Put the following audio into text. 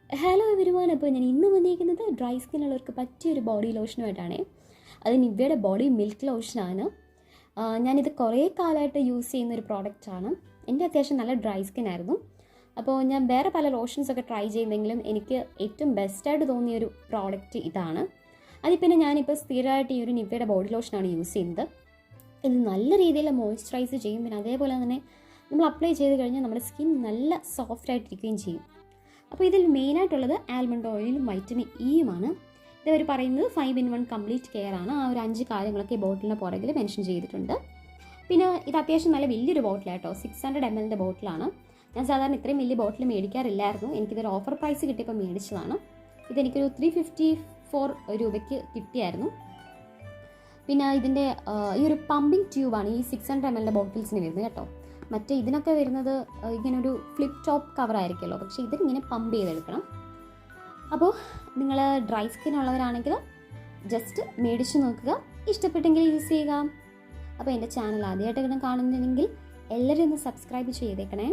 Hello everyone. അപ്പോൾ ഞാൻ ഇന്ന് വന്നിരിക്കുന്നത് ഡ്രൈ സ്കിന്നുള്ളവർക്ക് പറ്റിയൊരു ബോഡി ലോഷനുമായിട്ടാണ്. അത് നിവ്യയുടെ ബോഡി മിൽക്ക് ലോഷനാണ്. ഞാനിത് കുറേ കാലമായിട്ട് യൂസ് ചെയ്യുന്നൊരു പ്രോഡക്റ്റാണ്. എൻ്റെ അത്യാവശ്യം നല്ല ഡ്രൈ സ്കിൻ ആയിരുന്നു. അപ്പോൾ ഞാൻ വേറെ പല ലോഷൻസൊക്കെ ട്രൈ ചെയ്യുന്നെങ്കിലും എനിക്ക് ഏറ്റവും ബെസ്റ്റായിട്ട് തോന്നിയൊരു പ്രോഡക്റ്റ് ഇതാണ്. അതിൽ പിന്നെ ഞാനിപ്പോൾ സ്ഥിരമായിട്ട് ഈ ഒരു നിവ്യയുടെ ബോഡി ലോഷനാണ് യൂസ് ചെയ്യുന്നത്. ഇത് നല്ല രീതിയിൽ മോയ്സ്ചറൈസ് ചെയ്യും. പിന്നെ അതേപോലെ തന്നെ നമ്മൾ അപ്ലൈ ചെയ്ത് കഴിഞ്ഞാൽ നമ്മുടെ സ്കിൻ നല്ല സോഫ്റ്റായിട്ടിരിക്കുകയും ചെയ്യും. അപ്പോൾ ഇതിൽ മെയിനായിട്ടുള്ളത് ആൽമണ്ട് ഓയിലും വൈറ്റമിൻ ഇയുമാണ്. ഇതവർ പറയുന്നത് 5-in-1 കംപ്ലീറ്റ് കെയർ ആണ്. ആ ഒരു 5 കാര്യങ്ങളൊക്കെ ഈ ബോട്ടിലിൻ്റെ പുറകിൽ മെൻഷൻ ചെയ്തിട്ടുണ്ട്. പിന്നെ ഇത് അത്യാവശ്യം നല്ല വലിയൊരു ബോട്ടിലാട്ടോ, 600 ml ബോട്ടിലാണ്. ഞാൻ സാധാരണ ഇത്രയും വലിയ ബോട്ടിൽ മേടിക്കാറില്ലായിരുന്നു. എനിക്കിതൊരു ഓഫർ പ്രൈസ് കിട്ടിയപ്പോൾ മേടിച്ചതാണ്. ഇതെനിക്കൊരു 354 രൂപയ്ക്ക് കിട്ടിയായിരുന്നു. പിന്നെ ഇതിൻ്റെ ഈ ഒരു പമ്പിങ് ട്യൂബാണ് ഈ 600 ml ബോട്ടിൽസിന് വരുന്നത് കേട്ടോ. മറ്റേ ഇതിനൊക്കെ വരുന്നത് ഇങ്ങനൊരു ഫ്ലിപ്പ് ടോപ്പ് കവറായിരിക്കുമല്ലോ, പക്ഷേ ഇതിനിങ്ങനെ പമ്പ് ചെയ്തെടുക്കണം. അപ്പോൾ നിങ്ങൾ ഡ്രൈ സ്കിൻ ഉള്ളവരാണെങ്കിൽ ജസ്റ്റ് മേടിച്ച് നോക്കുക, ഇഷ്ടപ്പെട്ടെങ്കിൽ യൂസ് ചെയ്യുക. അപ്പോൾ എൻ്റെ ചാനൽ ആദ്യമായിട്ട് കാണുന്നുണ്ടെങ്കിൽ എല്ലാവരും ഒന്ന് സബ്സ്ക്രൈബ് ചെയ്തേക്കണേ.